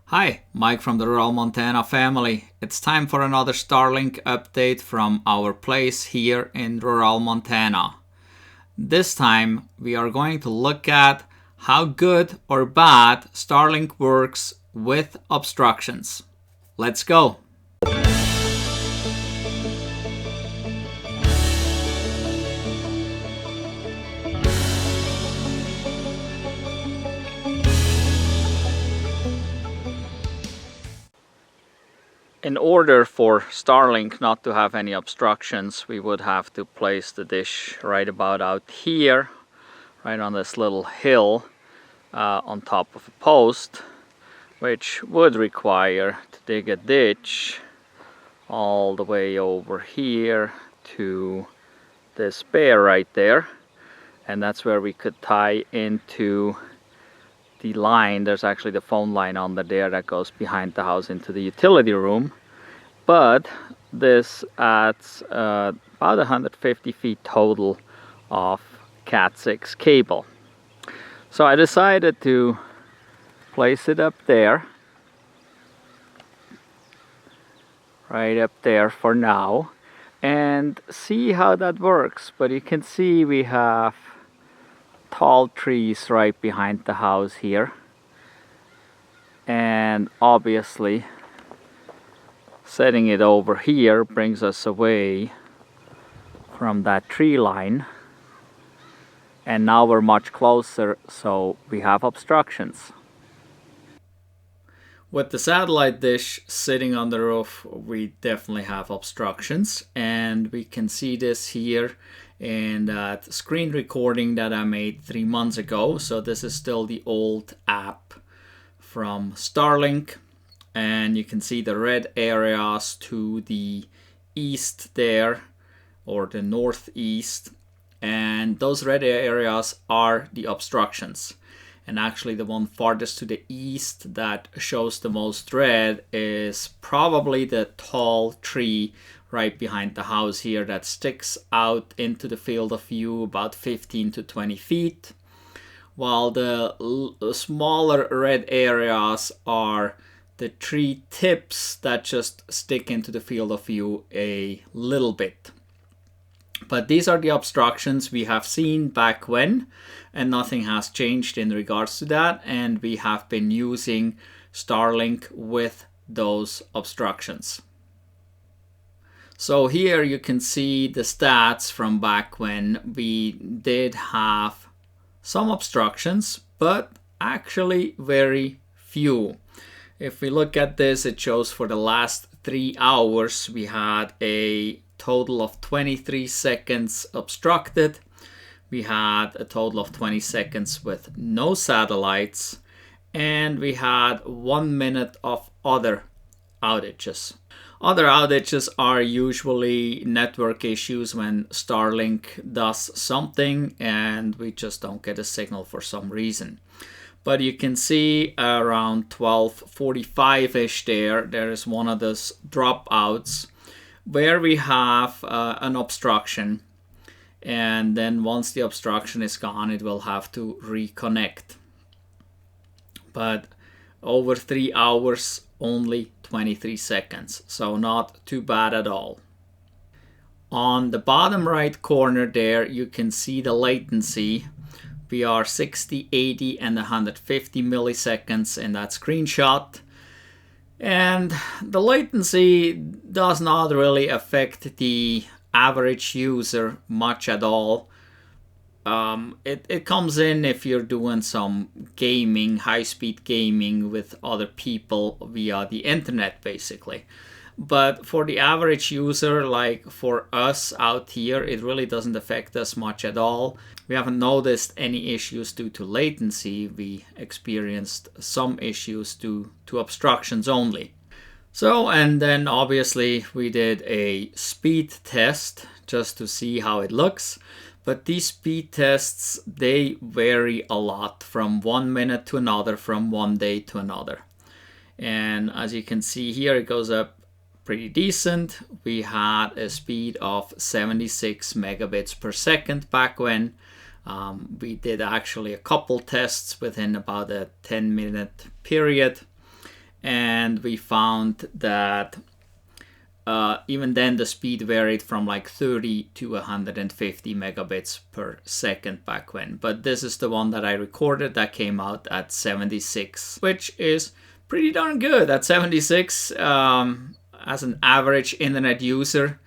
Hi, Mike from the Rural Montana family. It's time for another Starlink update from our place here in rural Montana. This time we are going to look at how good or bad Starlink works with obstructions. Let's go! In order for Starlink not to have any obstructions, we would have to place the dish right about out here, right on this little hill on top of a post, which would require to dig a ditch all the way over here to this bear right there, and that's where we could tie into the line. There's actually the phone line on there that goes behind the house into the utility room, but this adds about 150 feet total of Cat 6 cable. So I decided to place it up there, right up there for now, and see how that works. But you can see we have tall trees right behind the house here, and obviously setting it over here brings us away from that tree line, and now we're much closer, so we have obstructions. With the satellite dish sitting on the roof, we definitely have obstructions, and we can see this here in that screen recording that I made 3 months ago. So this is still the old app from Starlink, and you can see the red areas to the east there, or the northeast, and those red areas are the obstructions. And actually the one farthest to the east that shows the most red is probably the tall tree right behind the house here that sticks out into the field of view about 15 to 20 feet, while the smaller red areas are the tree tips that just stick into the field of view a little bit. But these are the obstructions we have seen back when, and nothing has changed in regards to that, and we have been using Starlink with those obstructions. So here you can see the stats from back when we did have some obstructions, but actually very few. If we look at this, it shows for the last 3 hours we had a total of 23 seconds obstructed. We had a total of 20 seconds with no satellites, and we had 1 minute of other outages. Other outages are usually network issues when Starlink does something and we just don't get a signal for some reason. But you can see around 12:45-ish there is one of those dropouts where we have an obstruction, and then once the obstruction is gone it will have to reconnect. But over 3 hours, only 23 seconds, so not too bad at all. On the bottom right corner there you can see the latency. We are 60, 80 and 150 milliseconds in that screenshot. And the latency does not really affect the average user much at all. It comes in if you're doing some gaming, high-speed gaming with other people via the internet basically. But for the average user, like for us out here, it really doesn't affect us much at all. We haven't noticed any issues due to latency. We experienced some issues due to obstructions only. So, and then obviously we did a speed test just to see how it looks. But these speed tests, they vary a lot from 1 minute to another, from one day to another. And as you can see here, it goes up pretty decent. We had a speed of 76 megabits per second back when. We did actually a couple tests within about a 10-minute period. and we found that even then the speed varied from like 30 to 150 megabits per second back when. But this is the one that I recorded that came out at 76, which is pretty darn good. At 76, as an average internet user,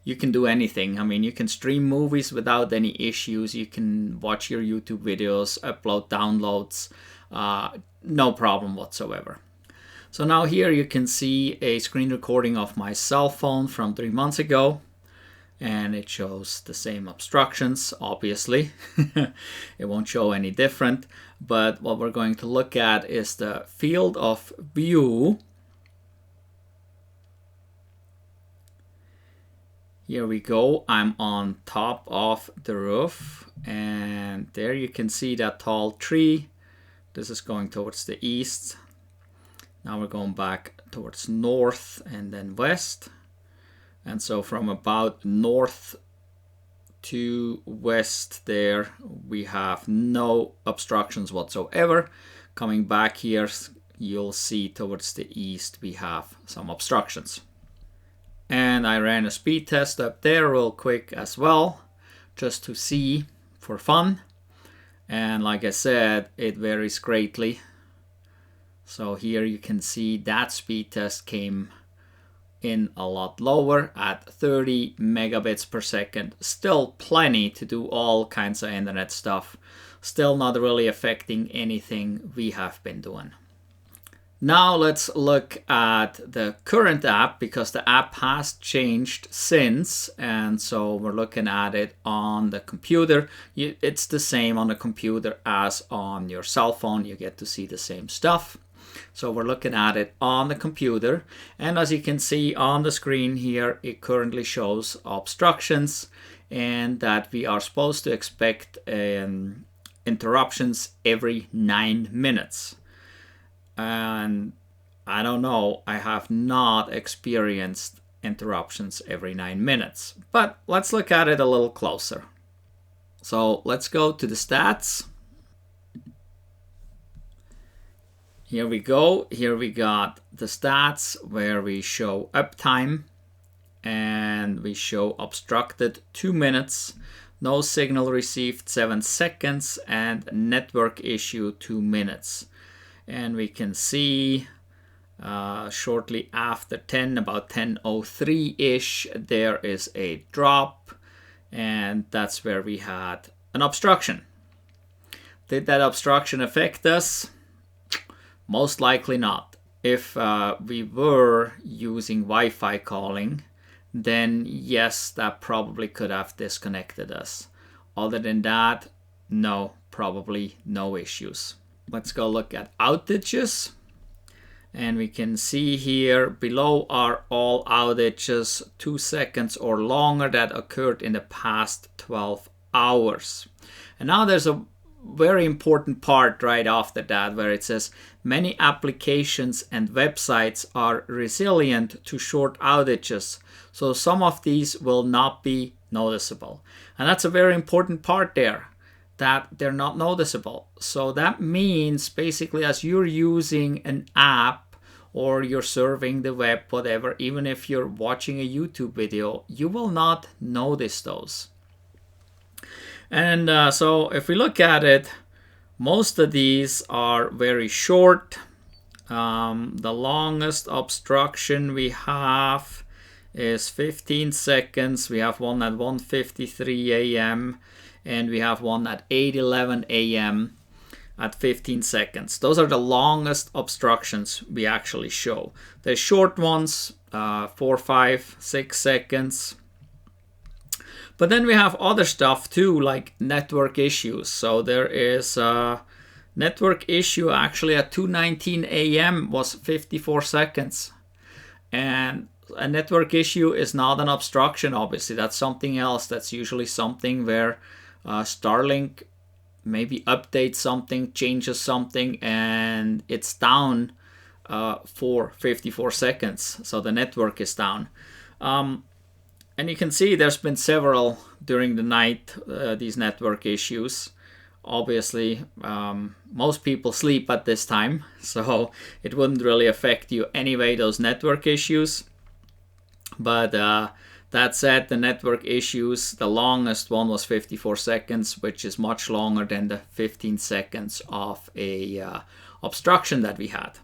you can do anything. I mean, you can stream movies without any issues. You can watch your YouTube videos, upload downloads, no problem whatsoever. So now here you can see a screen recording of my cell phone from 3 months ago, and it shows the same obstructions, obviously. It won't show any different, but what we're going to look at is the field of view. Here we go. I'm on top of the roof, and there you can see that tall tree. This is going towards the east. Now we're going back towards north and then west. And so from about north to west there, we have no obstructions whatsoever. Coming back here, you'll see towards the east we have some obstructions. And I ran a speed test up there real quick as well, just to see for fun. And like I said, it varies greatly. So here you can see that speed test came in a lot lower at 30 megabits per second. Still plenty to do all kinds of internet stuff. Still not really affecting anything we have been doing. Now let's look at the current app, because the app has changed since, and so we're looking at it on the computer. It's the same on the computer as on your cell phone. You get to see the same stuff. So we're looking at it on the computer, and as you can see on the screen here, it currently shows obstructions, and that we are supposed to expect interruptions every 9 minutes. And I don't know, I have not experienced interruptions every 9 minutes, but let's look at it a little closer. So let's go to the stats. Here we go. Here we got the stats where we show uptime, and we show obstructed 2 minutes, no signal received 7 seconds, and network issue 2 minutes. And we can see shortly after 10, about 10:03-ish, there is a drop, and that's where we had an obstruction. Did that obstruction affect us? Most likely not. If we were using Wi-Fi calling, then yes, that probably could have disconnected us. Other than that, no, probably no issues. Let's go look at outages. And we can see here below are all outages 2 seconds or longer that occurred in the past 12 hours. And now there's a very important part right after that where it says many applications and websites are resilient to short outages, so some of these will not be noticeable. And that's a very important part there, that they're not noticeable. So that means basically as you're using an app or you're surfing the web, whatever, even if you're watching a YouTube video, you will not notice those. And so if we look at it, most of these are very short. The longest obstruction we have is 15 seconds. We have one at 1:53 a.m. and we have one at 8:11 a.m. at 15 seconds. Those are the longest obstructions we actually show. The short ones, 4, 5, 6 seconds. But then we have other stuff too, like network issues. So there is a network issue actually at 2:19 a.m. was 54 seconds. And a network issue is not an obstruction, obviously. That's something else. That's usually something where Starlink maybe updates something, changes something, and it's down for 54 seconds. So the network is down. And you can see there's been several during the night, these network issues. obviously most people sleep at this time, so it wouldn't really affect you anyway, those network issues. But that said, the network issues, the longest one was 54 seconds, which is much longer than the 15 seconds of a obstruction that we had.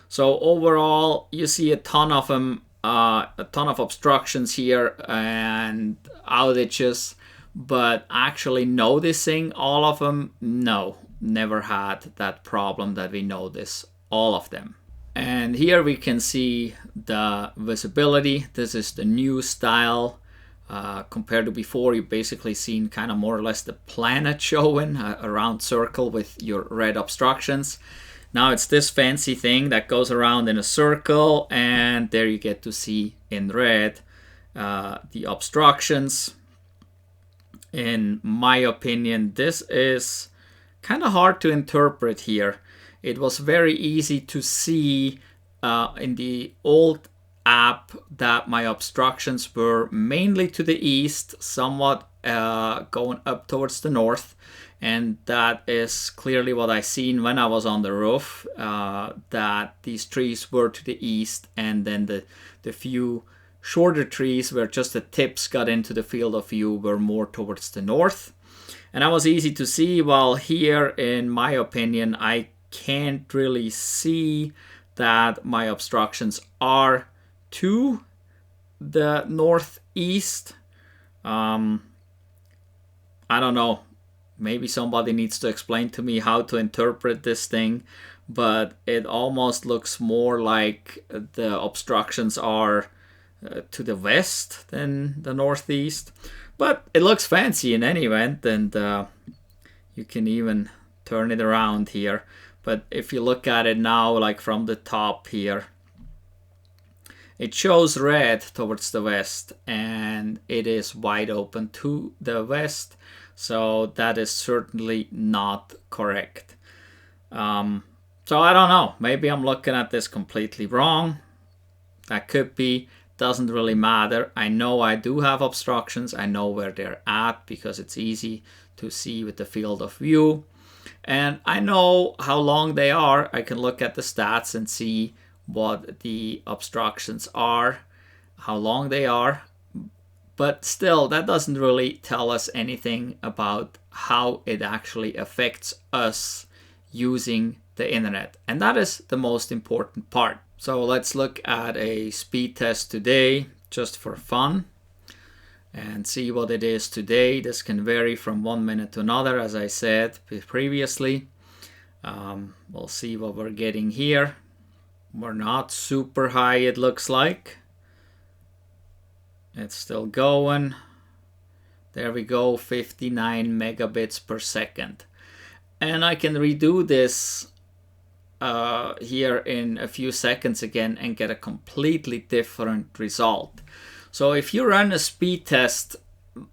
So overall, you see a ton of them, a ton of obstructions here and outages, but actually noticing all of them, no, never had that problem that we notice all of them. And here we can see the visibility. This is the new style. Compared to before, you've basically seen kind of more or less the planet showing, a round circle with your red obstructions. Now it's this fancy thing that goes around in a circle, and there you get to see in red the obstructions. In my opinion, this is kind of hard to interpret here. It was very easy to see in the old app that my obstructions were mainly to the east, somewhat going up towards the north. And that is clearly what I seen when I was on the roof, that these trees were to the east, and then the few shorter trees where just the tips got into the field of view were more towards the north. And that was easy to see, while here, in my opinion, I can't really see that my obstructions are to the northeast. I don't know. Maybe somebody needs to explain to me how to interpret this thing, but it almost looks more like the obstructions are to the west than the northeast. But it looks fancy in any event, and you can even turn it around here. But if you look at it now, like from the top here, it shows red towards the west, and it is wide open to the west. So that is certainly not correct. So I don't know. Maybe I'm looking at this completely wrong. That could be. Doesn't really matter. I know I do have obstructions. I know where they're at because it's easy to see with the field of view. And I know how long they are. I can look at the stats and see what the obstructions are, how long they are. But still, that doesn't really tell us anything about how it actually affects us using the internet. And that is the most important part. So let's look at a speed test today, just for fun, and see what it is today. This can vary from 1 minute to another, as I said previously. We'll see what we're getting here. We're not super high, it looks like. It's still going. There we go, 59 megabits per second. And I can redo this here in a few seconds again and get a completely different result. So if you run a speed test,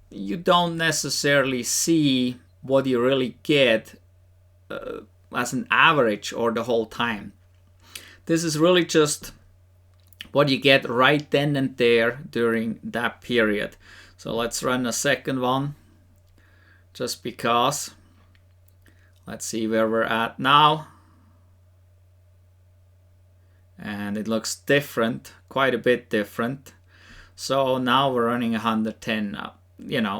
you don't necessarily see what you really get as an average or the whole time. This is really just what you get right then and there during that period. So let's run a second one, just because. Let's see where we're at now. And it looks different, quite a bit different. So now we're running 110,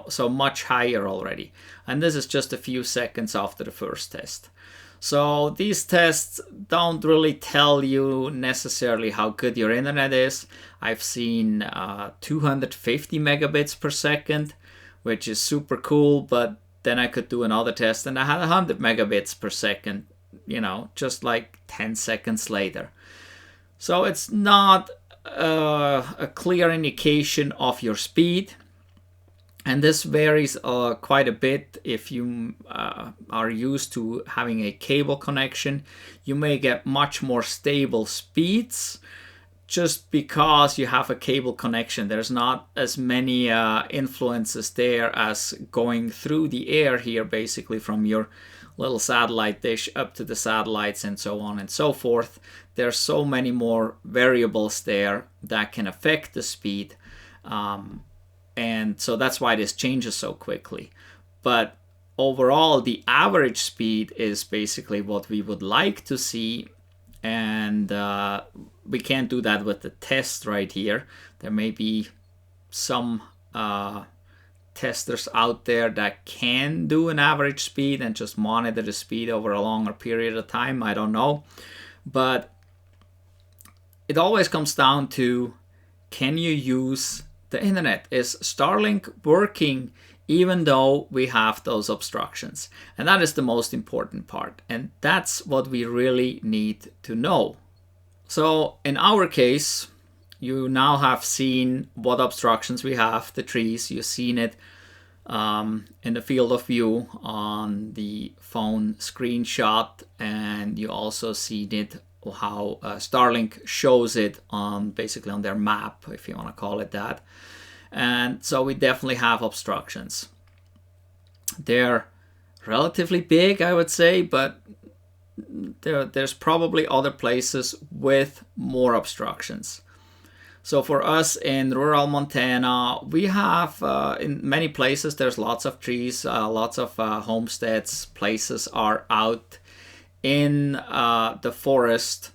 so much higher already. And this is just a few seconds after the first test. So these tests don't really tell you necessarily how good your internet is. I've seen 250 megabits per second, which is super cool, but then I could do another test and I had 100 megabits per second, just like 10 seconds later. So it's not a clear indication of your speed. And this varies quite a bit. If you are used to having a cable connection, you may get much more stable speeds just because you have a cable connection. There's not as many influences there as going through the air here, basically from your little satellite dish up to the satellites and so on and so forth. There's so many more variables there that can affect the speed. And so that's why this changes so quickly. But overall, the average speed is basically what we would like to see, and we can't do that with the test right here. There may be some testers out there that can do an average speed and just monitor the speed over a longer period of time. I don't know, but it always comes down to, can you use the internet? Is Starlink working even though we have those obstructions? And that is the most important part, and that's what we really need to know. So in our case, you now have seen what obstructions we have, the trees. You've seen it in the field of view on the phone screenshot, and you also seen it how Starlink shows it on basically on their map, if you want to call it that. And so we definitely have obstructions. They're relatively big, I would say, but there's probably other places with more obstructions. So for us in rural Montana, we have in many places there's lots of trees, lots of homesteads. Places are out in the forest.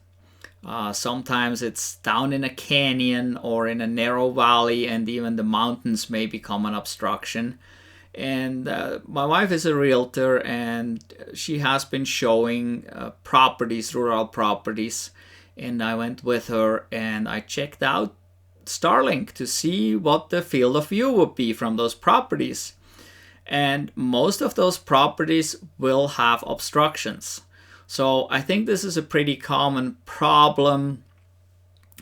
Sometimes it's down in a canyon or in a narrow valley, and even the mountains may become an obstruction. And my wife is a realtor, and she has been showing properties, rural properties. And I went with her and I checked out Starlink to see what the field of view would be from those properties. And most of those properties will have obstructions. So I think this is a pretty common problem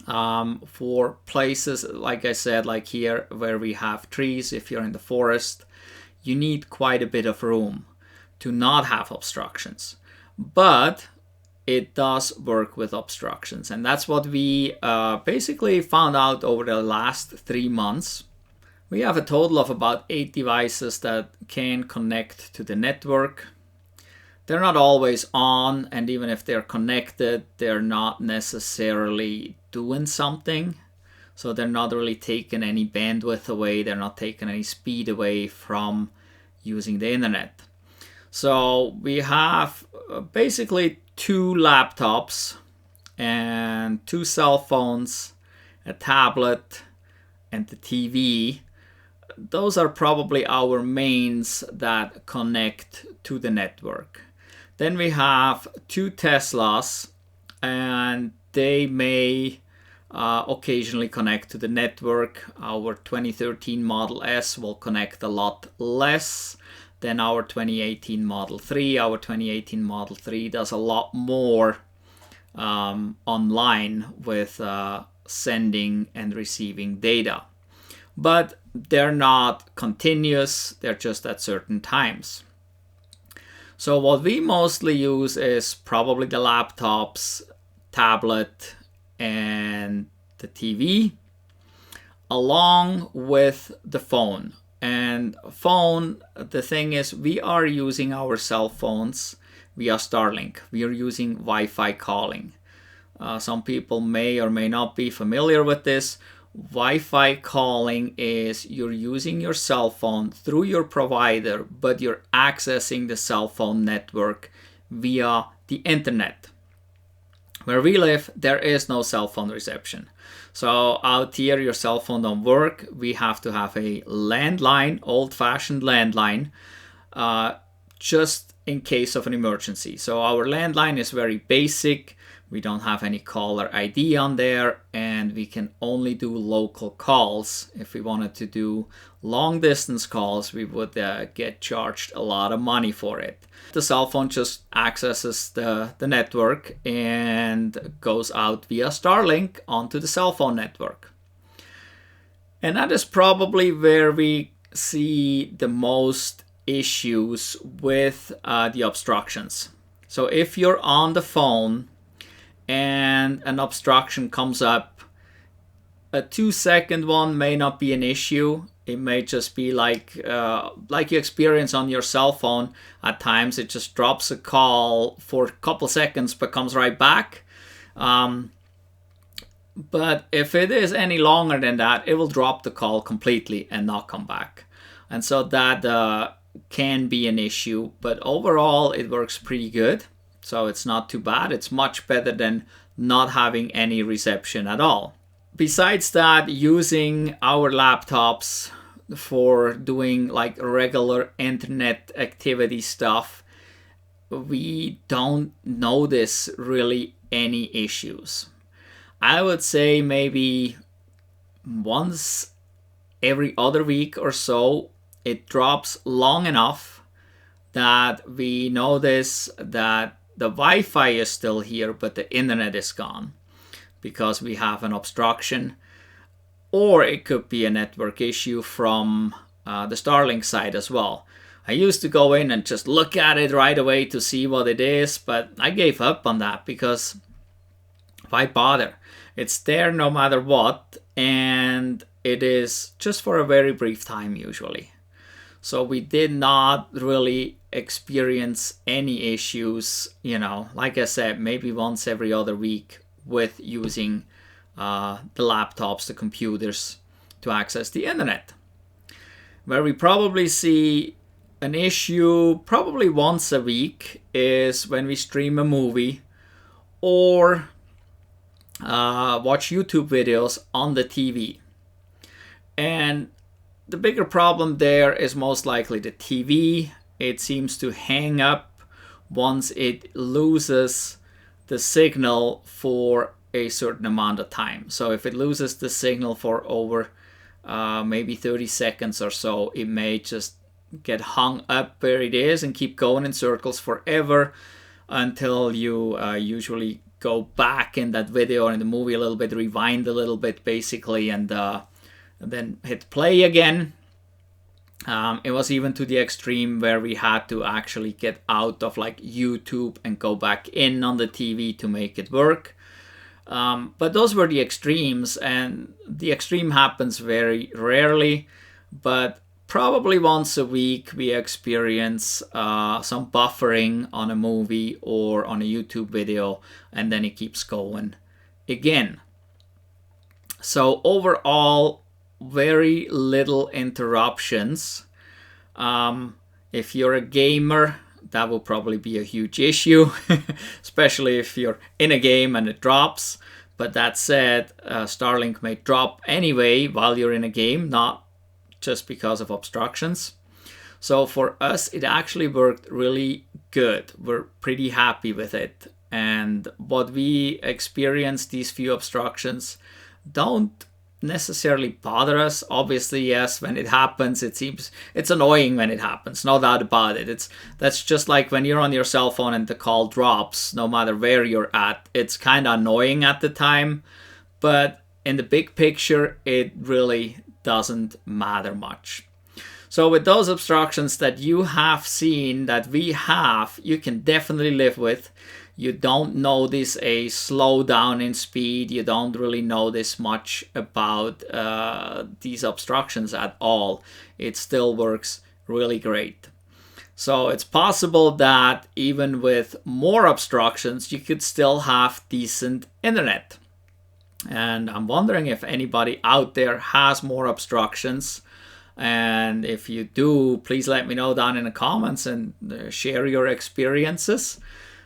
for places, like I said, like here where we have trees. If you're in the forest, you need quite a bit of room to not have obstructions. But it does work with obstructions, and that's what we basically found out over the last 3 months. We have a total of about 8 devices that can connect to the network. They're not always on, and even if they're connected, they're not necessarily doing something. So they're not really taking any bandwidth away, they're not taking any speed away from using the internet. So we have basically 2 laptops and 2 cell phones, a tablet, and the TV. Those are probably our mains that connect to the network. Then we have 2 Teslas, and they may occasionally connect to the network. Our 2013 Model S will connect a lot less than our 2018 Model 3. Our 2018 Model 3 does a lot more online with sending and receiving data. But they're not continuous, they're just at certain times. So what we mostly use is probably the laptops, tablet, and the TV, along with the phone. And phone, the thing is, we are using our cell phones via Starlink. We are using Wi-Fi calling. Some people may or may not be familiar with this. Wi-Fi calling is you're using your cell phone through your provider, but you're accessing the cell phone network via the internet. Where we live, there is no cell phone reception. So out here, your cell phone don't work. We have to have a landline, old-fashioned landline, just in case of an emergency. So our landline is very basic. We don't have any caller ID on there, and we can only do local calls. If we wanted to do long distance calls, we would get charged a lot of money for it. The cell phone just accesses the network and goes out via Starlink onto the cell phone network. And that is probably where we see the most issues with the obstructions. So if you're on the phone and an obstruction comes up, a 2-second one may not be an issue. It may just be like you experience on your cell phone. At times it just drops a call for a couple seconds but comes right back. But if it is any longer than that, it will drop the call completely and not come back. And so that can be an issue, but overall it works pretty good. So it's not too bad. It's much better than not having any reception at all. Besides that, using our laptops for doing like regular internet activity stuff, we don't notice really any issues. I would say maybe once every other week or so, it drops long enough that we notice that the Wi-Fi is still here, but the internet is gone because we have an obstruction. Or it could be a network issue from the Starlink side as well. I used to go in and just look at it right away to see what it is, but I gave up on that because why bother? It's there no matter what, and it is just for a very brief time usually. So we did not really experience any issues, like I said, maybe once every other week with using the laptops, the computers to access the internet. Where we probably see an issue probably once a week is when we stream a movie or watch YouTube videos on the TV. And the bigger problem there is most likely the TV. It seems to hang up once it loses the signal for a certain amount of time. So if it loses the signal for over maybe 30 seconds or so, it may just get hung up where it is and keep going in circles forever until you usually go back in that video or in the movie a little bit, rewind a little bit basically, and then hit play again. It was even to the extreme where we had to actually get out of like YouTube and go back in on the TV to make it work. But those were the extremes, and the extreme happens very rarely, but probably once a week we experience some buffering on a movie or on a YouTube video, and then it keeps going again. So overall, very little interruptions. If you're a gamer, that will probably be a huge issue, especially if you're in a game and it drops. But that said, Starlink may drop anyway while you're in a game, not just because of obstructions. So for us, it actually worked really good. We're pretty happy with it. And what we experienced, these few obstructions, don't necessarily bother us. Obviously, yes, when it happens, it's annoying when it happens, no doubt about it. That's just like when you're on your cell phone and the call drops, no matter where you're at. It's kind of annoying at the time, but in the big picture, it really doesn't matter much. So with those obstructions that you have seen, that we have, you can definitely live with. You don't notice a slowdown in speed. You don't really notice much about these obstructions at all. It still works really great. So it's possible that even with more obstructions, you could still have decent internet. And I'm wondering if anybody out there has more obstructions. And if you do, please let me know down in the comments and share your experiences.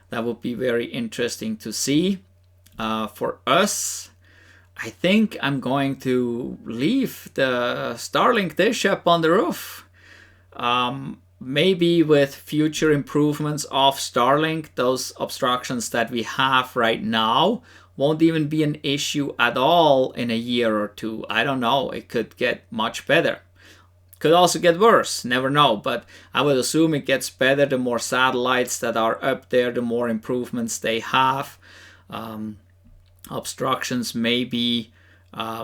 That would be very interesting to see. For us, I think I'm going to leave the Starlink dish up on the roof. Maybe with future improvements of Starlink, those obstructions that we have right now won't even be an issue at all in a year or two. I don't know. It could get much better. Could also get worse, never know, but I would assume it gets better the more satellites that are up there, the more improvements they have. Obstructions may be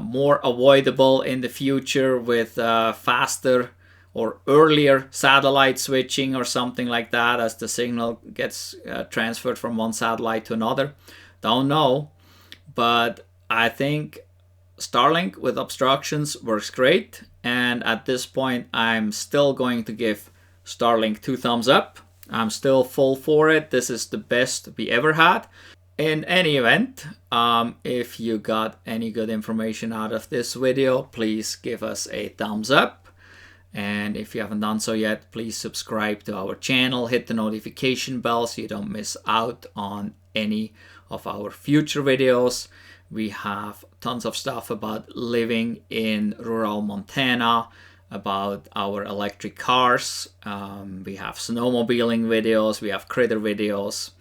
more avoidable in the future with faster or earlier satellite switching or something like that as the signal gets transferred from one satellite to another. Don't know, but I think Starlink with obstructions works great, and at this point I'm still going to give Starlink 2 thumbs up. I'm still full for it. This is the best we ever had. In any event, if you got any good information out of this video, please give us a thumbs up. And if you haven't done so yet, please subscribe to our channel, hit the notification bell so you don't miss out on any of our future videos. We have tons of stuff about living in rural Montana, about our electric cars. We have snowmobiling videos, we have critter videos.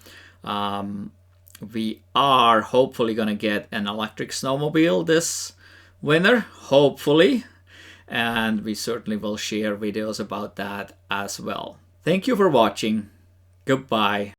We are hopefully going to get an electric snowmobile this winter, hopefully. And we certainly will share videos about that as well. Thank you for watching. Goodbye.